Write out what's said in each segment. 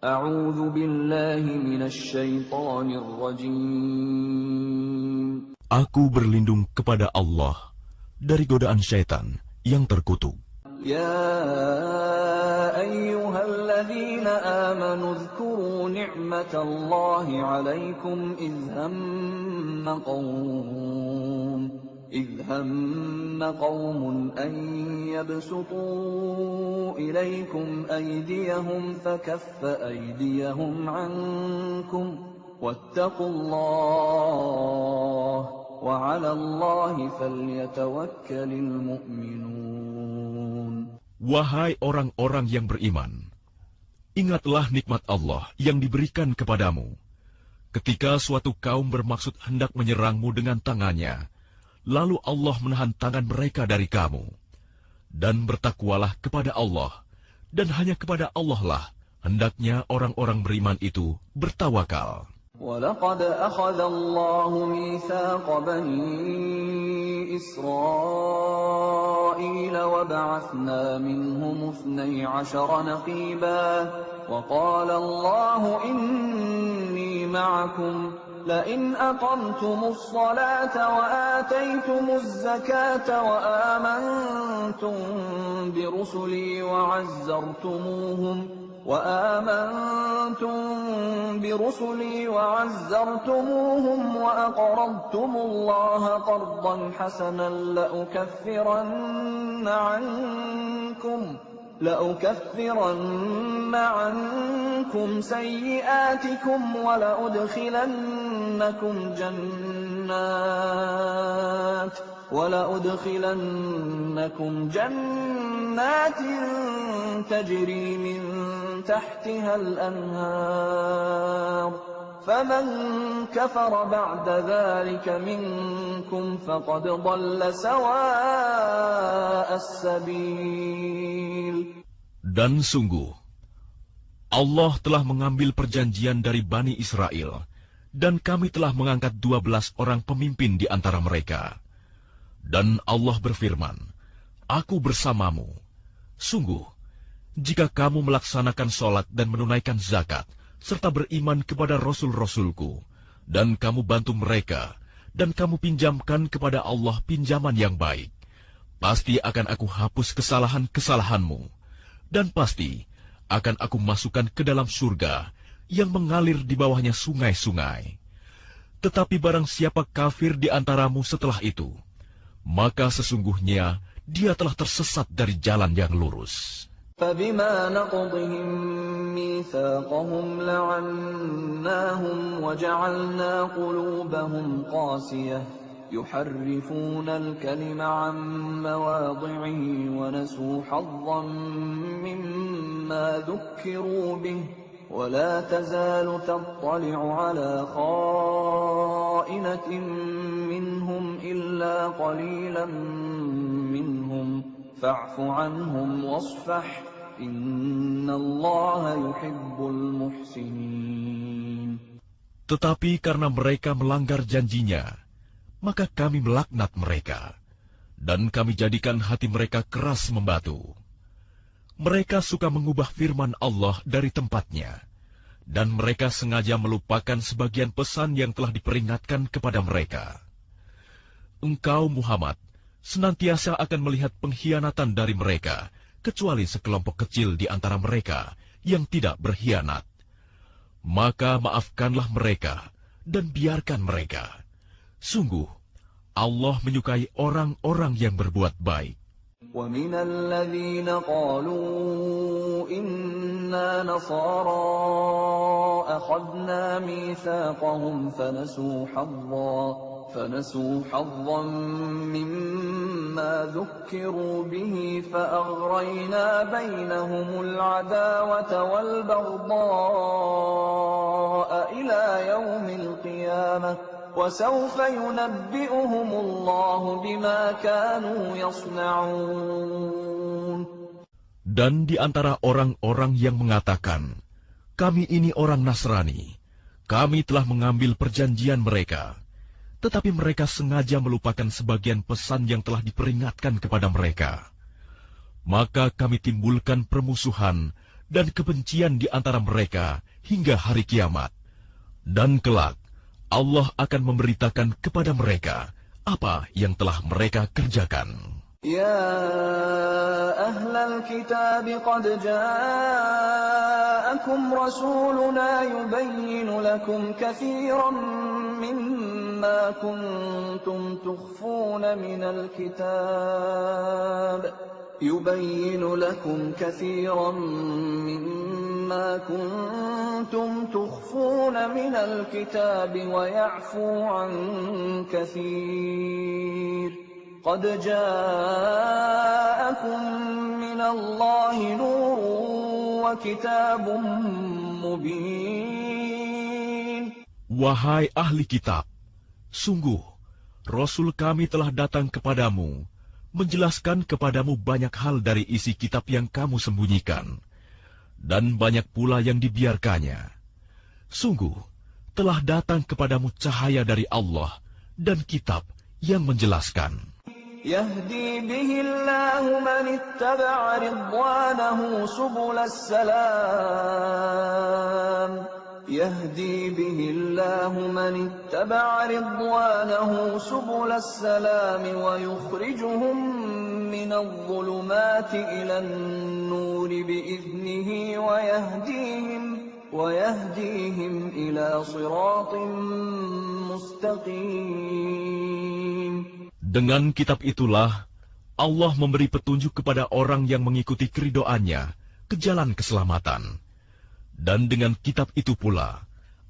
A'udzu billahi minasy syaithanir rajim. Aku berlindung kepada Allah dari godaan syaitan yang terkutuk. Ya ayyuhalladzina amanu dzkuru ni'matallahi 'alaikum إذ هم قوم أن يبسطوا إليكم أيديهم فكف أيديهم عنكم واتقوا الله وعلى الله فليتوكل المؤمنون. Wahai orang-orang yang beriman, ingatlah nikmat Allah yang diberikan kepadamu. Ketika suatu kaum bermaksud hendak menyerangmu dengan tangannya, lalu Allah menahan tangan mereka dari kamu. Dan bertakwalah kepada Allah, dan hanya kepada Allah lah hendaknya orang-orang beriman itu bertawakal. وَلَقَدْ أَخَذَ اللَّهُ مِيثَاقَ بَنِي إِسْرَائِيلَ وَبَعَثْنَا مِنْهُمُ 12 نَقِيبًا وَقَالَ اللَّهُ إِنِّي مَعَكُمْ لئن أقمتم الصلاة وآتيتم الزكاة وآمنتم برسلي وعزرتموهم وأقرضتم الله قرضا حسنا لأكفرن عنكم سيئاتكم ولأدخلنكم جنات تجري من تحتها الأنهار فمن كفر بعد ذلك منكم فقد ضل سواء السبيل. Dan sungguh, Allah telah mengambil perjanjian dari Bani Israel, dan kami telah mengangkat 12 orang pemimpin di antara mereka. Dan Allah berfirman, Aku bersamamu. Sungguh, jika kamu melaksanakan sholat dan menunaikan zakat, serta beriman kepada Rasul-Rasulku, dan kamu bantu mereka, dan kamu pinjamkan kepada Allah pinjaman yang baik, pasti akan aku hapus kesalahan-kesalahanmu, dan pasti akan aku masukkan ke dalam surga yang mengalir di bawahnya sungai-sungai. Tetapi barang siapa kafir di antaramu setelah itu, maka sesungguhnya dia telah tersesat dari jalan yang lurus. فَبِمَا نَقْضِهِمْ مِيثَاقَهُمْ لَعَنَّاهُمْ وَجَعَلْنَا قُلُوبَهُمْ قَاسِيَةً يُحَرِّفُونَ الْكَلِمَ عَن مَّوَاضِعِهِ وَنَسُوا حَظًّا مِّمَّا ذُكِّرُوا بِهِ وَلَا تَزَالُ تَطَّلِعُ عَلَىٰ خَائِنَةٍ مِّنْهُمْ إِلَّا قَلِيلًا مِّنْهُمْ فَاعْفُ عَنْهُمْ وَاصْفَحْ إِنَّ اللَّهَ يُحِبُّ الْمُحْسِنِينَ. Tetapi karena mereka melanggar janjinya, maka kami melaknat mereka, dan kami jadikan hati mereka keras membatu. Mereka suka mengubah firman Allah dari tempatnya, dan mereka sengaja melupakan sebagian pesan yang telah diperingatkan kepada mereka. Engkau, Muhammad, senantiasa akan melihat pengkhianatan dari mereka, kecuali sekelompok kecil di antara mereka yang tidak berkhianat. Maka maafkanlah mereka dan biarkan mereka. Sungguh, Allah menyukai orang-orang yang berbuat baik. وَمِنَ الَّذِينَ قَالُوا إِنَّا نَصَارَىٰ أَخَذْنَا مِيثَاقَهُمْ فَنَسُوا حَظًّا مِّمَّا ذُكِّرُوا بِهِ فَأَغْرَيْنَا بَيْنَهُمُ الْعَدَاوَةَ وَالْبَغْضَاءَ إِلَىٰ يَوْمِ الْقِيَامَةِ وَسَوْفَ يُنَبِّئُهُمُ اللَّهُ بِمَا كَانُوا يَصْنَعُونَ. Dan di antara orang-orang yang mengatakan, kami ini orang Nasrani, kami telah mengambil perjanjian mereka, tetapi mereka sengaja melupakan sebagian pesan yang telah diperingatkan kepada mereka. Maka kami timbulkan permusuhan dan kebencian di antara mereka hingga hari kiamat. Dan kelak, Allah akan memberitakan kepada mereka apa yang telah mereka kerjakan. يا أهل الكتاب قد جاءكم رسولنا يبين لكم كثيرا مما كنتم تخفون من الكتاب ويعفو عن كثير قد جاءكم من الله نور وكتاب مبين. Wahai ahli kitab, sungguh Rasul kami telah datang kepadamu, menjelaskan kepadamu banyak hal dari isi kitab yang kamu sembunyikan, dan banyak pula yang dibiarkannya. Sungguh, telah datang kepadamu cahaya dari Allah dan kitab yang menjelaskan. يهدي به الله من اتبع رضوانه سبل السلام يهدي به الله من اتبع رضوانه سبل السلام ويخرجهم من الظلمات إلى النور بإذنه ويهديهم إلى صراط مستقيم. Dengan kitab itulah Allah memberi petunjuk kepada orang yang mengikuti keridoannya ke jalan keselamatan. Dan dengan kitab itu pula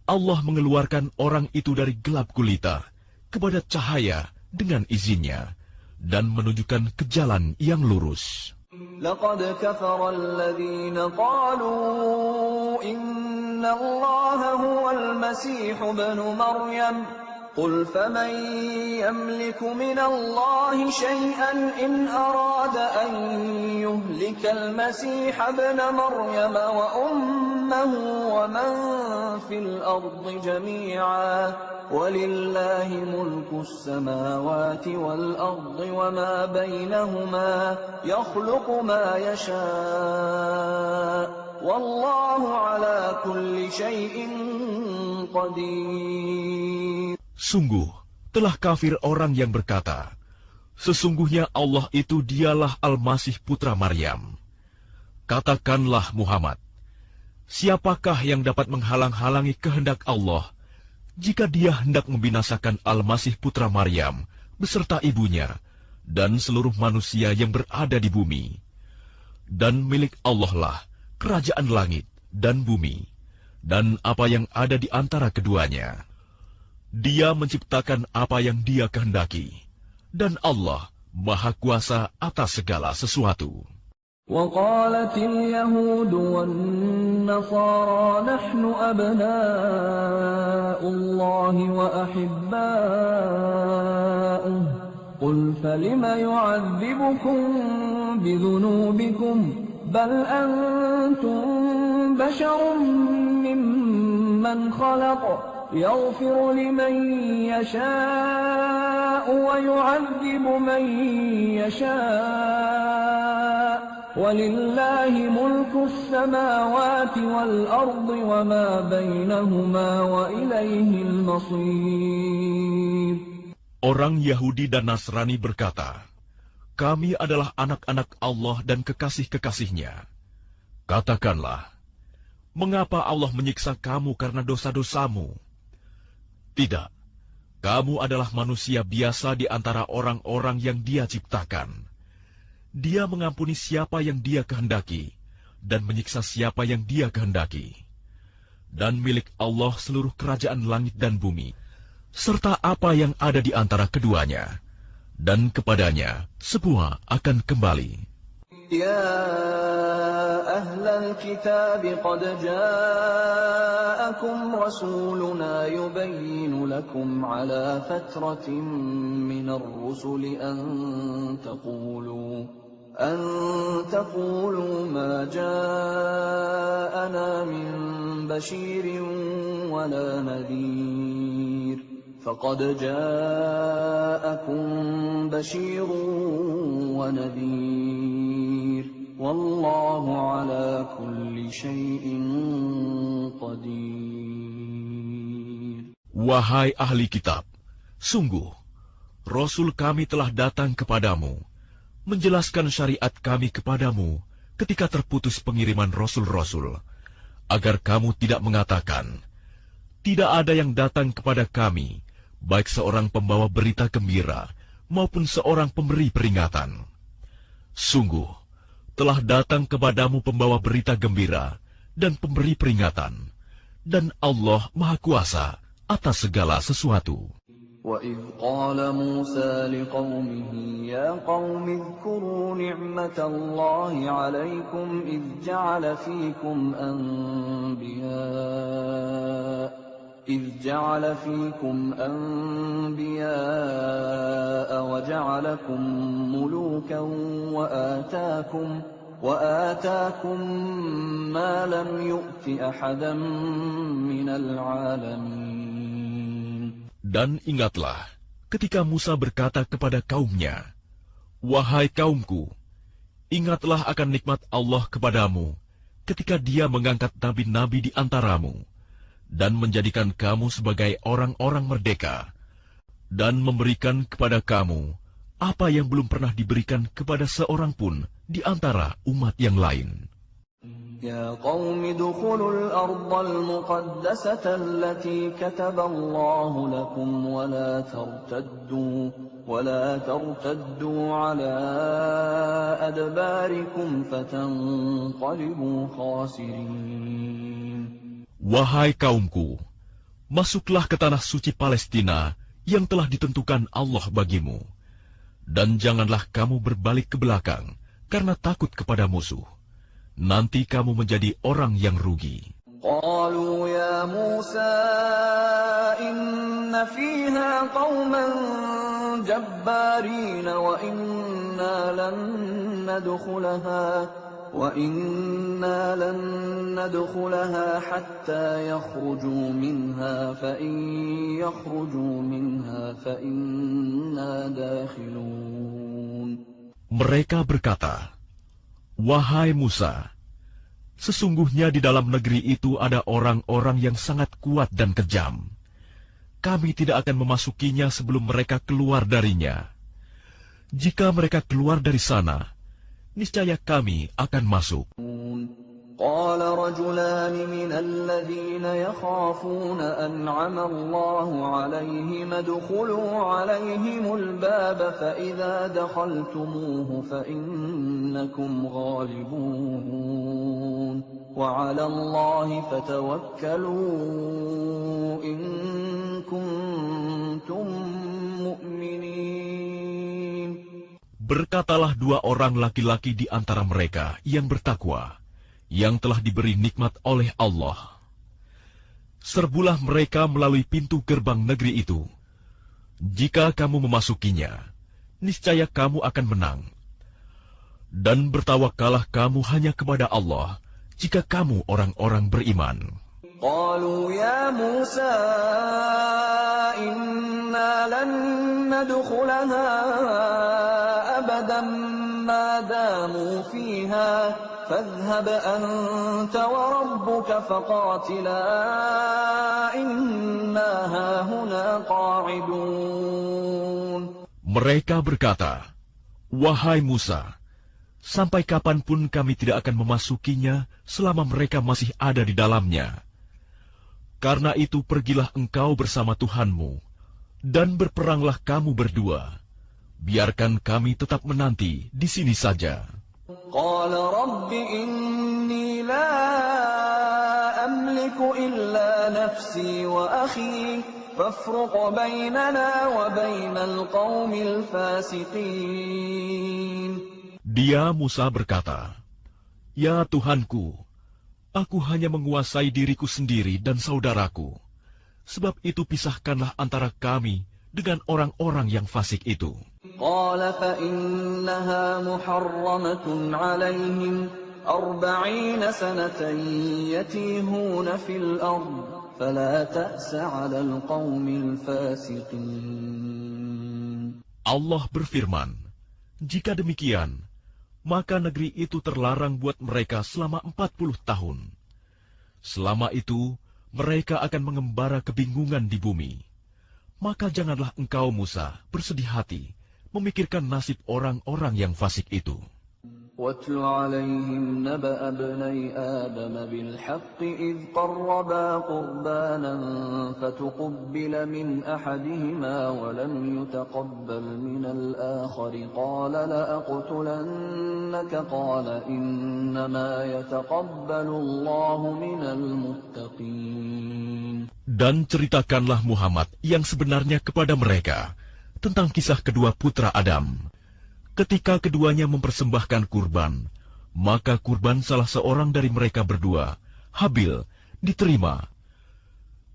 Allah mengeluarkan orang itu dari gelap gulita kepada cahaya dengan izinnya dan menunjukkan ke jalan yang lurus. لقد كفر الذين قالوا إن الله هو المسيح ابن مريم قل فمن يملك من الله شيئا إن أراد أن يهلك المسيح ابن مريم وأمه ومن في الأرض جميعا ولله ملك السماوات والأرض وما بينهما يخلق ما يشاء والله على كل شيء قدير. Sungguh, telah kafir orang yang berkata, sesungguhnya Allah itu dialah Al-Masih putra Maryam. Katakanlah Muhammad, siapakah yang dapat menghalang-halangi kehendak Allah jika dia hendak membinasakan Al-Masih putra Maryam beserta ibunya dan seluruh manusia yang berada di bumi? Dan milik Allah lah kerajaan langit dan bumi, dan apa yang ada di antara keduanya. Dia menciptakan apa yang Dia kehendaki, dan Allah Maha Kuasa atas segala sesuatu. وقالت اليهود والنصارى نحن أبناء الله وأحباؤه قل فلم يعذبكم بذنوبكم بل أنتم بشر ممن خلق يغفر لمن يشاء ويعذب من يشاء ولله ملك السماوات والأرض وما بينهما وإليه المصير. Orang Yahudi dan Nasrani berkata, kami adalah anak-anak Allah dan kekasih-kekasihnya. Katakanlah, mengapa Allah menyiksa kamu karena dosa-dosamu? Tidak, kamu adalah manusia biasa di antara orang-orang yang Dia ciptakan. Dia mengampuni siapa yang Dia kehendaki, dan menyiksa siapa yang Dia kehendaki. Dan milik Allah seluruh kerajaan langit dan bumi, serta apa yang ada di antara keduanya, dan kepadanya semua akan kembali. يا أهل الكتاب قد جاءكم رسولنا يبين لكم على فترة من الرسل أن تقولوا ما جاءنا من بشير ولا نذير فقد جاءكم بشير ونذير والله على كل شيء قدير. Wahai ahli kitab, sungguh, Rasul kami telah datang kepadamu, menjelaskan syariat kami kepadamu ketika terputus pengiriman Rasul-Rasul, agar kamu tidak mengatakan, tidak ada yang datang kepada kami, baik seorang pembawa berita gembira maupun seorang pemberi peringatan. Sungguh, telah datang kepadamu pembawa berita gembira dan pemberi peringatan, dan Allah Maha Kuasa atas segala sesuatu. وَإِذْ قَالَ مُوسَى لِقَوْمِهِ يَا قَوْمِ اذْكُرُوا نِعْمَةَ اللَّهِ عَلَيْكُمْ إِذْ جَعَلَ فِيكُمْ أَنْبِيَاءَ وَجَعَلَكُمْ مُلُوكًا وَآتَاكُمْ مَا لَمْ يُؤْتِ أَحَدًا مِنَ الْعَالَمِينَ. Dan ingatlah, ketika Musa berkata kepada kaumnya, wahai kaumku, ingatlah akan nikmat Allah kepadamu, ketika Dia mengangkat nabi-nabi di antaramu, dan menjadikan kamu sebagai orang-orang merdeka, dan memberikan kepada kamu apa yang belum pernah diberikan kepada seorang pun di antara umat yang lain. يا قوم ادخلوا الأرض المقدسة التي كتب الله لكم ولا ترتدوا على أدباركم فتنقلبوا خاسرين. Wahai kaumku, masuklah ke tanah suci Palestina yang telah ditentukan Allah bagimu, dan janganlah kamu berbalik ke belakang karena takut kepada musuh. Nanti kamu menjadi orang yang rugi. قالوا يا موسى إن فيها قوما جبارين وإنا لن ندخلها حتى يخرجوا منها فإن يخرجوا منها فإنا داخلون. Mereka berkata, wahai Musa, sesungguhnya di dalam negeri itu ada orang-orang yang sangat kuat dan kejam. Kami tidak akan memasukinya sebelum mereka keluar darinya. Jika mereka keluar dari sana, niscaya kami akan masuk. قال رجلان من الذين يخافون أنعم الله عليهم ادخلوا عليهم الباب فإذا دخلتموه فإنكم غالبون وعلى الله فتوكلوا إن كنتم مؤمنين. Berkatalah dua orang laki-laki di antara mereka yang bertakwa, yang telah diberi nikmat oleh Allah. Serbulah mereka melalui pintu gerbang negeri itu. Jika kamu memasukinya, niscaya kamu akan menang. Dan bertawakkallah kamu hanya kepada Allah, jika kamu orang-orang beriman. قالوا يا موسى إنا لن ندخلها أبدا ما داموا فيها فاذهب أنت وربك فقاتلا إنا هاهنا قاعدون. Mereka berkata, wahai Musa, sampai kapanpun kami tidak akan memasukinya selama mereka masih ada di dalamnya. Karena itu pergilah engkau bersama Tuhanmu, dan berperanglah kamu berdua. Biarkan kami tetap menanti di sini saja. قال رب إني لا أملك إلا نفسي وأخي فافرق بيننا وبين القوم الفاسقين. Dia Musa berkata, ya Tuhanku, aku hanya menguasai diriku sendiri dan saudaraku. Sebab itu pisahkanlah antara kami dengan orang-orang yang fasik itu. قال فإنها محرمة عليهم 40 سنة يتيهون في الأرض فلا تأس على القوم الفاسقين. Allah berfirman, jika demikian, maka negeri itu terlarang buat mereka selama 40 tahun. Selama itu, mereka akan mengembara kebingungan di bumi. Maka janganlah engkau, Musa, bersedih hati, memikirkan nasib orang-orang yang fasik itu. وَاتْلُ عَلَيْهِمْ نَبَأَ ابْنَيْ آدَمَ بِالْحَقِّ إِذْ قَرَّبَا قُرْبَانًا فَتُقُبِّلَ مِنْ أَحَدِهِمَا وَلَمْ يُتَقَبَّلْ مِنَ الْآخَرِ قَالَ لَأَقْتُلَنَّكَ قَالَ إِنَّمَا يَتَقَبَّلُ اللَّهُ مِنَ الْمُتَّقِينَ. Dan ceritakanlah Muhammad yang sebenarnya kepada mereka tentang kisah kedua putra Adam. Ketika keduanya mempersembahkan kurban, maka kurban salah seorang dari mereka berdua, Habil, diterima.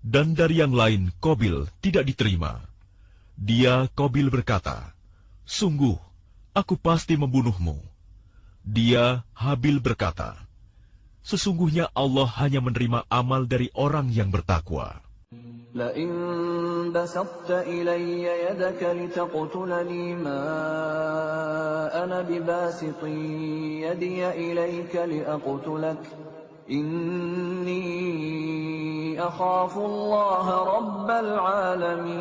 Dan dari yang lain, Qabil, tidak diterima. Dia, Qabil, berkata, "Sungguh, aku pasti membunuhmu." Dia, Habil, berkata, "Sesungguhnya Allah hanya menerima amal dari orang yang bertakwa." لئن بسطت إلي يدك لتقتلني ما أنا بباسط يدي إليك لأقتلك إني أخاف الله رب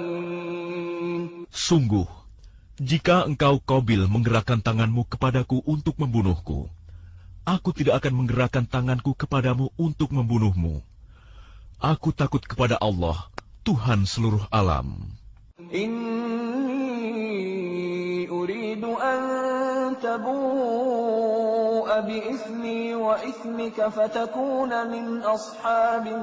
العالمين. Sungguh, jika engkau Qabil menggerakkan tanganmu kepadaku untuk membunuhku, aku tidak akan menggerakkan tanganku kepadamu untuk membunuhmu. Aku takut kepada Allah, Tuhan seluruh alam. Inni uridu an tabu'a bi'ithmi wa ithmika fatakuna min ashabin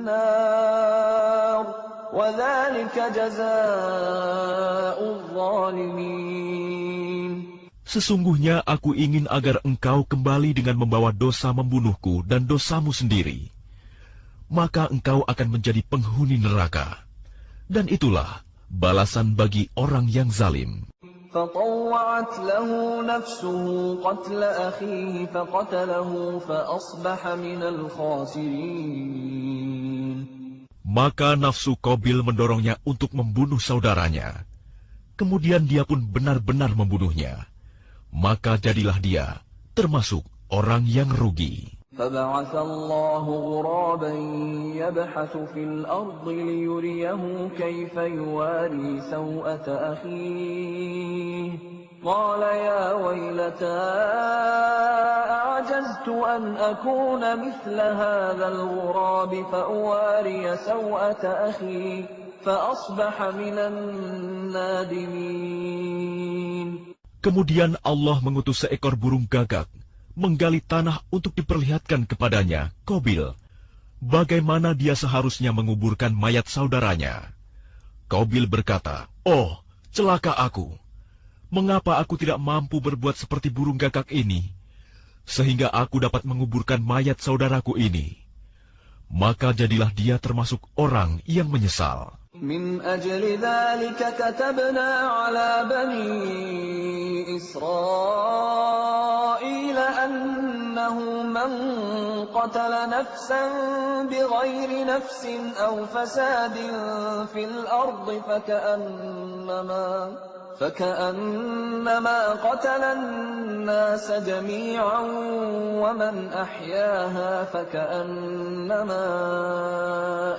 nar wa dhalika jazaa'ul zalimin. Sesungguhnya aku ingin agar engkau kembali dengan membawa dosa membunuhku dan dosamu sendiri. Maka engkau akan menjadi penghuni neraka. Dan itulah balasan bagi orang yang zalim. فطوعت له نفسه قتل أخيه فقتله فأصبح من الخاسرين. Maka nafsu Qabil mendorongnya untuk membunuh saudaranya. Kemudian dia pun benar-benar membunuhnya. Maka jadilah dia termasuk orang yang rugi. فبعث الله غرابا يبحث في الأرض ليريه كيف يواري سوءة أخيه قال يا ويلتى أعجزت أن أكون مثل هذا الغراب فأواري سوءة أخي فأصبح من النادمين. Kemudian Allah mengutus seekor burung gagak menggali tanah untuk diperlihatkan kepadanya, Qabil, bagaimana dia seharusnya menguburkan mayat saudaranya. Qabil berkata, "Oh, celaka aku! Mengapa aku tidak mampu berbuat seperti burung gagak ini, sehingga aku dapat menguburkan mayat saudaraku ini?" Maka jadilah dia termasuk orang yang menyesal. من أجل ذلك كتبنا على بني إسرائيل أنه من قتل نفسا بغير نفس أو فساد في الأرض فكأنما قتل الناس جميعا ومن أحياها فكأنما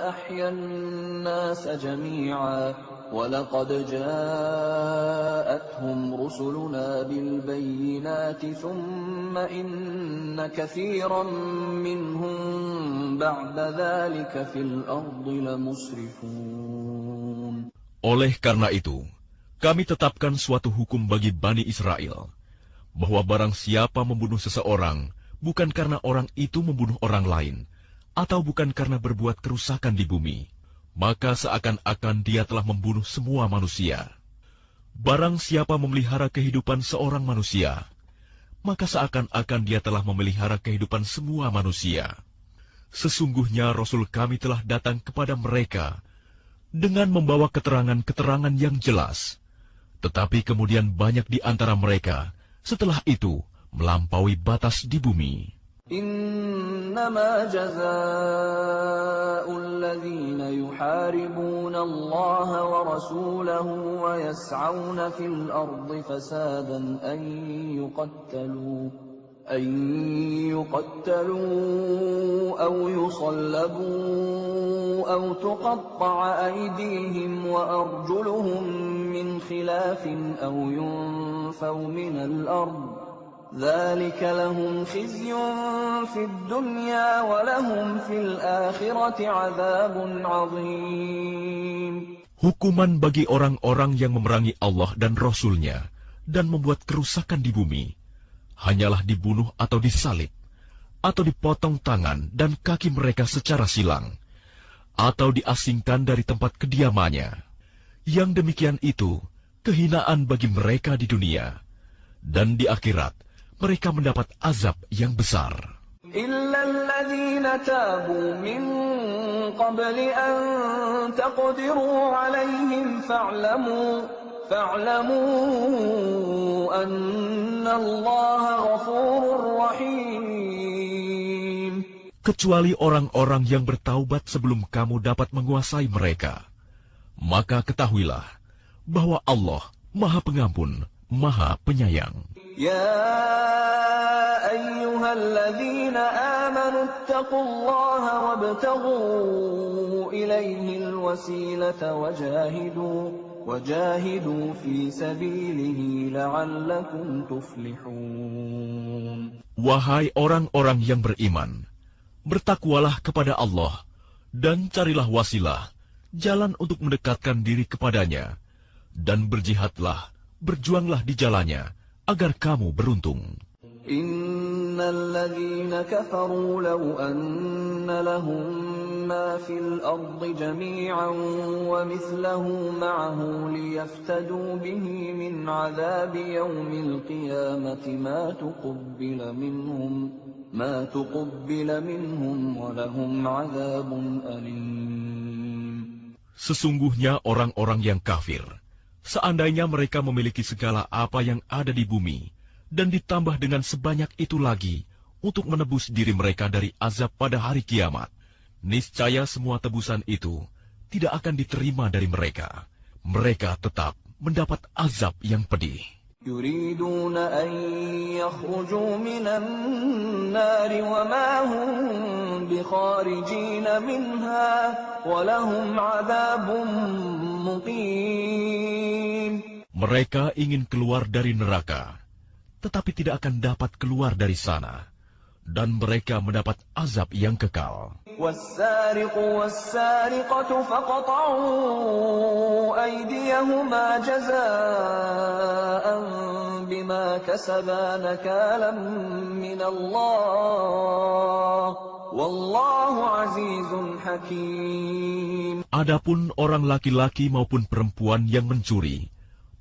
أحيا الناس جميعا ولقد جاءتهم رسلنا بالبينات ثم إن كثيرا منهم بعد ذلك في الأرض لمسرفون. Oleh karena itu, kami tetapkan suatu hukum bagi Bani Israel, bahwa barang siapa membunuh seseorang, bukan karena orang itu membunuh orang lain, atau bukan karena berbuat kerusakan di bumi, maka seakan-akan dia telah membunuh semua manusia. Barang siapa memelihara kehidupan seorang manusia, maka seakan-akan dia telah memelihara kehidupan semua manusia. Sesungguhnya Rasul kami telah datang kepada mereka dengan membawa keterangan-keterangan yang jelas. Tetapi kemudian banyak di antara mereka setelah itu melampaui batas di bumi. إنما جزاء الذين يحاربون الله ورسوله ويسعون في الأرض فسادا أن يقتلوا أو يصلبوا أو تقطع أيديهم وأرجلهم من خلاف أو ينفوا من الأرض ذلك لهم خزي في الدنيا ولهم في الآخرة عذاب عظيم. Hukuman bagi orang-orang yang memerangi Allah dan Rasul-Nya dan membuat kerusakan di bumi hanyalah dibunuh atau disalib, atau dipotong tangan dan kaki mereka secara silang, atau diasingkan dari tempat kediamannya. Yang demikian itu kehinaan bagi mereka di dunia, dan di akhirat mereka mendapat azab yang besar. إلا الذين تابوا من قبل أن تقدروا عليهم فاعلموا أن الله غفور رحيم. Kecuali orang-orang yang bertaubat sebelum kamu dapat menguasai mereka, maka ketahuilah bahwa Allah Maha Pengampun, Maha Penyayang. يا أيها الذين آمنوا اتقوا الله وابتغوا إليه الوسيلة وجاهدوا في سبيله لعلكم تفلحون. Wahai orang-orang yang beriman, bertakwalah kepada Allah dan carilah wasilah, jalan untuk mendekatkan diri kepadanya, dan berjihadlah, berjuanglah di jalannya, agar kamu beruntung. Innal ladzina kafaru law anna lahum ma fil ardi jami'an wa mithluhu ma'ahu liyaftadu bihi min 'adzabi yaumil qiyamati ma tuqabbala minhum wa lahum 'adzabun alim. Sesungguhnya orang-orang yang kafir, seandainya mereka memiliki segala apa yang ada di bumi, dan ditambah dengan sebanyak itu lagi untuk menebus diri mereka dari azab pada hari kiamat, niscaya semua tebusan itu tidak akan diterima dari mereka. Mereka tetap mendapat azab yang pedih. Yuriduna an yakhruju minan nari wa ma hum bikharijina minha wa lahum 'adzabun muqim. Mereka ingin keluar dari neraka, tetapi tidak akan dapat keluar dari sana, dan mereka mendapat azab yang kekal. وَالسَّارِقُ وَالسَّارِقَةُ فَاقْطَعُوا أَيْدِيَهُمَا جَزَاءً بِمَا كَسَبَا نَكَالًا مِّنَ اللَّهِ وَاللَّهُ عَزِيزٌ حَكِيمٌ. Adapun orang laki-laki maupun perempuan yang mencuri,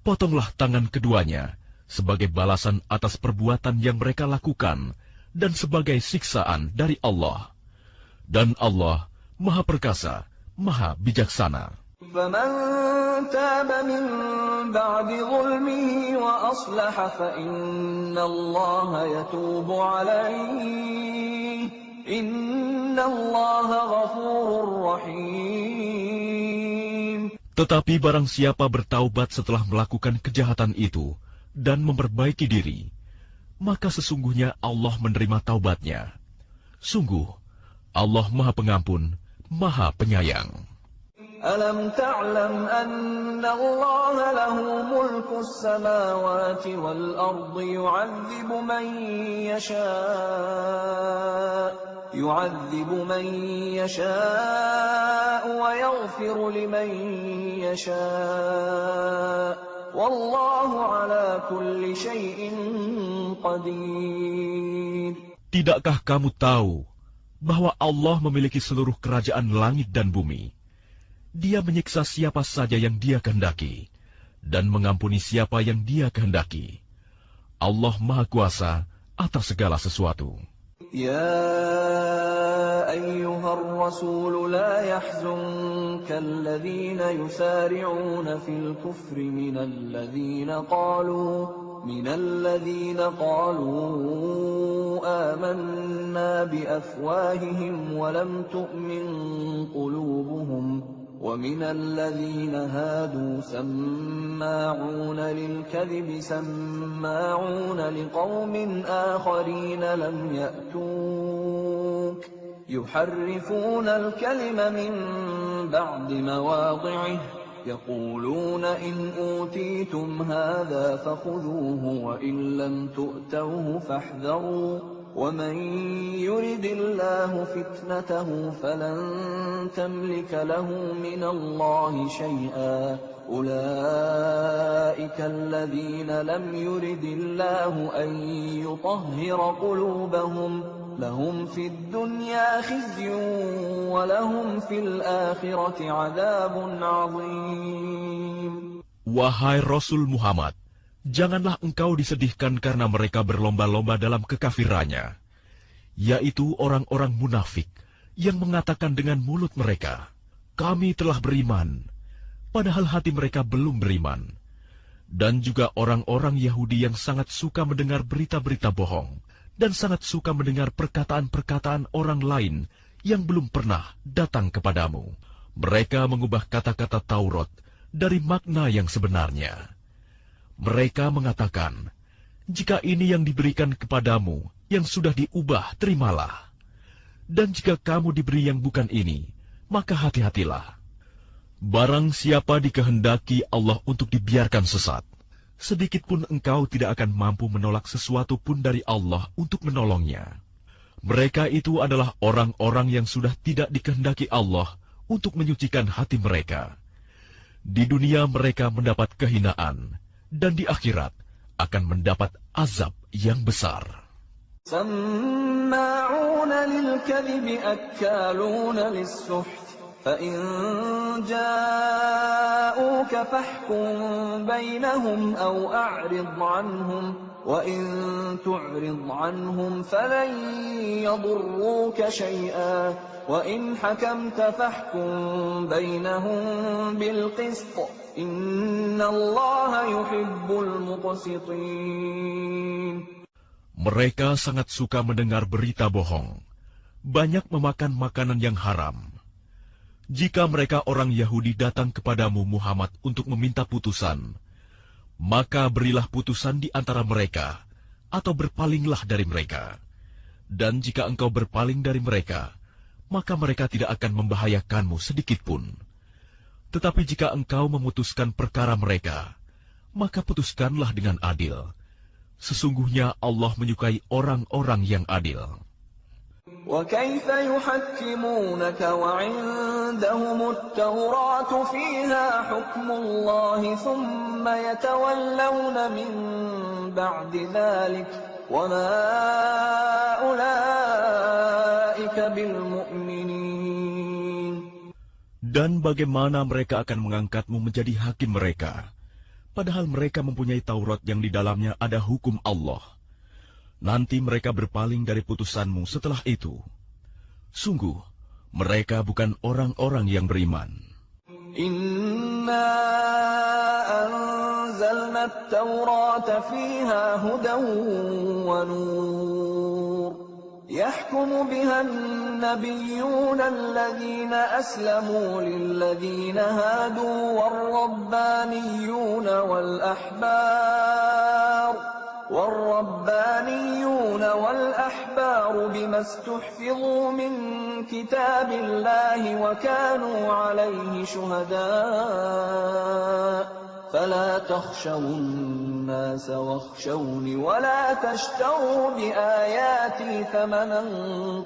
potonglah tangan keduanya sebagai balasan atas perbuatan yang mereka lakukan dan sebagai siksaan dari Allah. Dan Allah Maha Perkasa, Maha Bijaksana. فَمَن تَابَ مِن بَعْدِ ظُلْمِهِ وَأَصْلَحَ فَإِنَّ اللَّهَ يَتُوبُ عَلَيْهِ إِنَّ اللَّهَ غَفُورٌ رَّحِيمٌ. Tetapi barang siapa bertaubat setelah melakukan kejahatan itu dan memperbaiki diri, maka sesungguhnya Allah menerima taubatnya. Sungguh, Allah Maha Pengampun, Maha Penyayang. Alam ta'lam anna Allah lahu mulku as-samawati wal ardi yu'adzibu man yasha' wa yaghfiru liman yasha'. Wallahu ala kulli syai'in qadir. Tidakkah kamu tahu bahwa Allah memiliki seluruh kerajaan langit dan bumi? Dia menyiksa siapa saja yang Dia kehendaki dan mengampuni siapa yang Dia kehendaki. Allah Maha Kuasa atas segala sesuatu. Ya ayyuhar rasul la yahzunka alladhina yusari'una fil kufri minal ladhina qalu آمنا بأفواههم ولم تؤمن قلوبهم ومن الذين هادوا سماعون للكذب سماعون لقوم آخرين لم يأتوك يحرفون الكلم من بعد مواضعه يقولون إن أوتيتم هذا فخذوه وإن لم تؤتوه فاحذروا ومن يرد الله فتنته فلن تملك له من الله شيئا أولئك الذين لم يرد الله أن يطهر قلوبهم لهم في الدنيا خزي ولهم في الآخرة عذاب عظيم. Wahai Rasul Muhammad, janganlah engkau disedihkan karena mereka berlomba-lomba dalam kekafirannya, yaitu orang-orang munafik yang mengatakan dengan mulut mereka, kami telah beriman, padahal hati mereka belum beriman. Dan juga orang-orang Yahudi yang sangat suka mendengar berita-berita bohong, dan sangat suka mendengar perkataan-perkataan orang lain yang belum pernah datang kepadamu. Mereka mengubah kata-kata Taurat dari makna yang sebenarnya. Mereka mengatakan, jika ini yang diberikan kepadamu, yang sudah diubah, terimalah. Dan jika kamu diberi yang bukan ini, maka hati-hatilah. Barang siapa dikehendaki Allah untuk dibiarkan sesat, sedikit pun engkau tidak akan mampu menolak sesuatu pun dari Allah untuk menolongnya. Mereka itu adalah orang-orang yang sudah tidak dikehendaki Allah untuk menyucikan hati mereka. Di dunia mereka mendapat kehinaan, dan di akhirat akan mendapat azab yang besar. سماعون للكذب أكالون للسحت فإن جاءوك فاحكم بينهم أو أعرض عنهم وإن تعرض عنهم فلن يضروك شيئا وإن حكمت فاحكم بينهم بالقسط إن الله يحب المقسطين. Mereka sangat suka mendengar berita bohong, banyak memakan makanan yang haram. Jika mereka orang Yahudi datang kepadamu Muhammad untuk meminta putusan, maka berilah putusan di antara mereka, atau berpalinglah dari mereka. Dan jika engkau berpaling dari mereka, maka mereka tidak akan membahayakanmu sedikitpun. Tetapi jika engkau memutuskan perkara mereka, maka putuskanlah dengan adil. Sesungguhnya Allah menyukai orang-orang yang adil. وكيف يحكمونك وعندهم التوراة فيها حكم الله ثم يتولون من بعد ذلك وما أولئك بالمؤمنين. Dan bagaimana mereka akan mengangkatmu menjadi hakim mereka, padahal mereka mempunyai Taurat yang di dalamnya ada hukum Allah. Nanti mereka berpaling dari putusanmu setelah itu. Sungguh, mereka bukan orang-orang yang beriman. Inna anzalna at-taurata fiha hudan wa nur. يحكم بها النبيون الذين أسلموا للذين هادوا والربانيون والأحبار بما استحفظوا من كتاب الله وكانوا عليه شهداء فلا تخشوا الناس واخشوني ولا تشتروا بآياتي ثمنا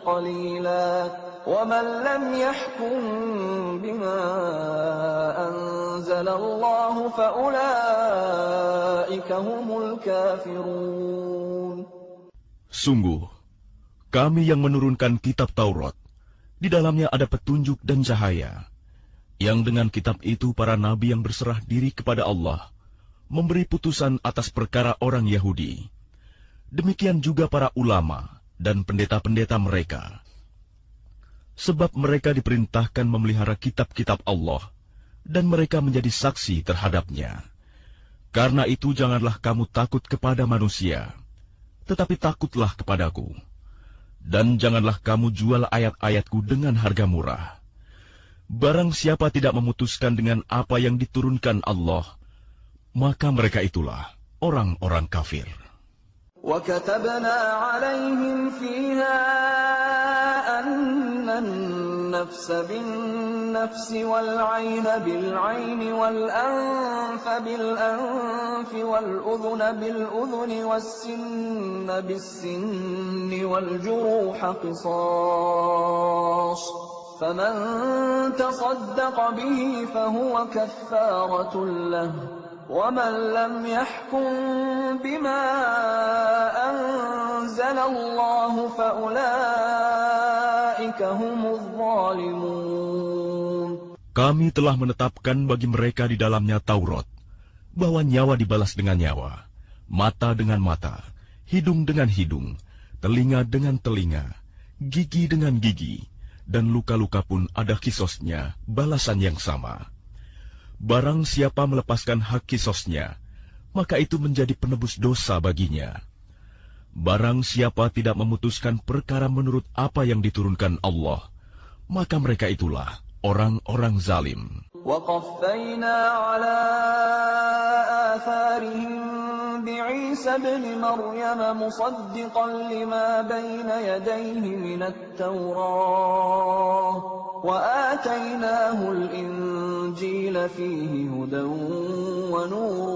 قليلا ومن لم يحكم بما أنزل الله فأولئك هم الكافرون. Sungguh, kami yang menurunkan kitab Taurat, di dalamnya ada petunjuk dan cahaya, yang dengan kitab itu para nabi yang berserah diri kepada Allah memberi putusan atas perkara orang Yahudi. Demikian juga para ulama dan pendeta-pendeta mereka. Sebab mereka diperintahkan memelihara kitab-kitab Allah, dan mereka menjadi saksi terhadapnya. Karena itu janganlah kamu takut kepada manusia, tetapi takutlah kepadaku. Dan janganlah kamu jual ayat-ayatku dengan harga murah. Barang siapa tidak memutuskan dengan apa yang diturunkan Allah, maka mereka itulah orang-orang kafir. وَكَتَبْنَا عَلَيْهِمْ فِيهَا أَنَّ النَّفْسَ بِالنَّفْسِ وَالْعَيْنَ بِالْعَيْنِ وَالْأَنفَ بِالْأَنفِ وَالْأُذُنَ بِالْأُذُنِ وَالسِّنَّ بِالسِّنِّ وَالْجُرُوحَ قِصَاصٌ فَمَن تَصَدَّقَ بِهِ فَهُوَ كَفَّارَةٌ لَّهُ وَمَن لَّمْ يَحْكُم بِمَا أَنزَلَ اللَّهُ فَأُولَٰئِكَ هُمُ الظَّالِمُونَ. Kami telah menetapkan bagi mereka di dalamnya Taurat, bahwa nyawa dibalas dengan nyawa, mata dengan mata, hidung dengan hidung, telinga dengan telinga, gigi dengan gigi, dan luka-luka pun ada qisasnya, balasan yang sama. Barang siapa melepaskan hak qisasnya, maka itu menjadi penebus dosa baginya. Barang siapa tidak memutuskan perkara menurut apa yang diturunkan Allah, maka mereka itulah orang-orang zalim. وَقَفَّيْنَا عَلَىٰ آثَارِهِم بِعِيسَى ابْنِ مَرْيَمَ مُصَدِّقًا لِّمَا بَيْنَ يَدَيْهِ مِنَ التَّوْرَاةِ وَآتَيْنَاهُ الْإِنجِيلَ فِيهِ هُدًى وَنُورٌ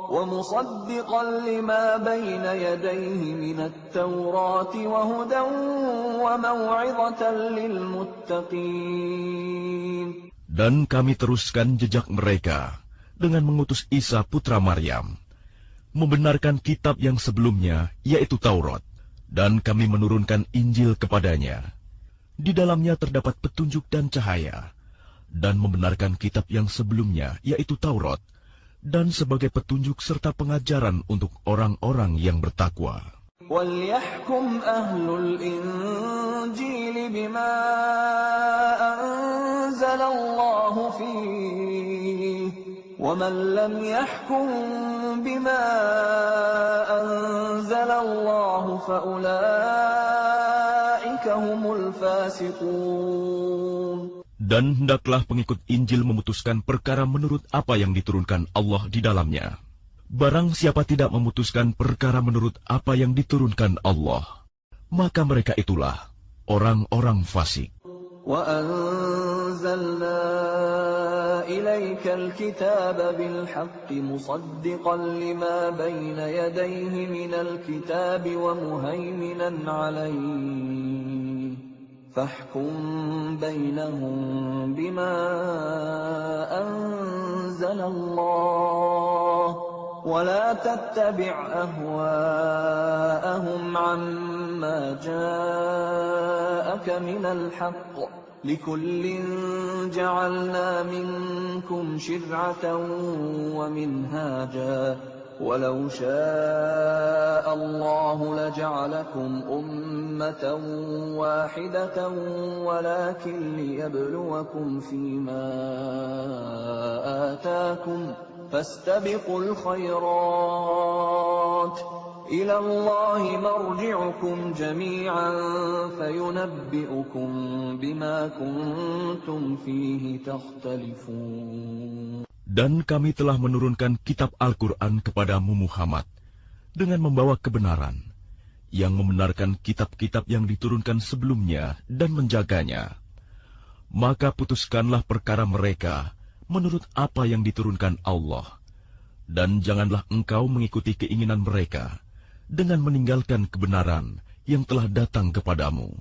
وَمُصَدِّقًا لِّمَا بَيْنَ يَدَيْهِ مِنَ التَّوْرَاةِ وَهُدًى وَمَوْعِظَةً لِّلْمُتَّقِينَ. Dan kami teruskan jejak mereka dengan mengutus Isa putra Maryam, membenarkan kitab yang sebelumnya, yaitu Taurat, dan kami menurunkan Injil kepadanya. Di dalamnya terdapat petunjuk dan cahaya, dan membenarkan kitab yang sebelumnya, yaitu Taurat, dan sebagai petunjuk serta pengajaran untuk orang-orang yang bertakwa. وَلْيَحْكُمْ أَهْلُ الْإِنجِيلِ بِمَا أَنزَلَ اللَّهُ فِيهِ وَمَن لَّمْ يَحْكُم بِمَا أَنزَلَ اللَّهُ فَأُولَٰئِكَ هُمُ الْفَاسِقُونَ. Dan hendaklah pengikut Injil memutuskan perkara menurut apa yang diturunkan Allah di dalamnya. Barang siapa tidak memutuskan perkara menurut apa yang diturunkan Allah, maka mereka itulah orang-orang fasik. وَأَنزَلْنَا إِلَيْكَ الْكِتَابَ بِالْحَقِّ مُصَدِّقًا لِّمَا بَيْنَ يَدَيْهِ مِنَ الْكِتَابِ وَمُهَيْمِنًا عَلَيْهِ فَاحْكُم بَيْنَهُم بِمَا أَنزَلَ اللَّهُ وَلَا تَتَّبِعْ أَهْوَاءَهُمْ عَمَّا جَاءَكَ مِنَ الْحَقِّ لِكُلٍّ جَعَلْنَا مِنكُمْ شِرْعَةً وَمِنْهَاجًا وَلَوْ شَاءَ اللَّهُ لَجَعَلَكُمْ أُمَّةً وَاحِدَةً وَلَكِنْ لِيَبْلُوَكُمْ فِيمَا آتَاكُمْ فَاسْتَبِقُوا الْخَيْرَاتِ إِلَى اللَّهِ مَرْجِعُكُمْ جَمِيعًا فَيُنَبِّئُكُم بِمَا كُنتُمْ فِيهِ تَخْتَلِفُونَ. Dan kami telah menurunkan kitab Al-Quran kepadamu Muhammad dengan membawa kebenaran, yang membenarkan kitab-kitab yang diturunkan sebelumnya dan menjaganya. Maka putuskanlah perkara mereka menurut apa yang diturunkan Allah, dan janganlah engkau mengikuti keinginan mereka dengan meninggalkan kebenaran yang telah datang kepadamu.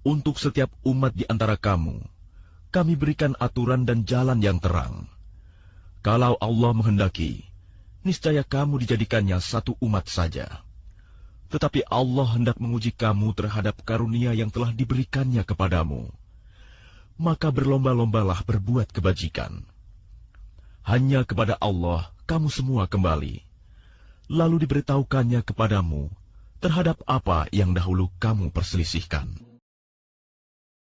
Untuk setiap umat di antara kamu, kami berikan aturan dan jalan yang terang. Kalau Allah menghendaki, niscaya kamu dijadikannya satu umat saja. Tetapi Allah hendak menguji kamu terhadap karunia yang telah diberikannya kepadamu. Maka berlomba-lombalah berbuat kebajikan. Hanya kepada Allah kamu semua kembali. Lalu diberitahukannya kepadamu terhadap apa yang dahulu kamu perselisihkan.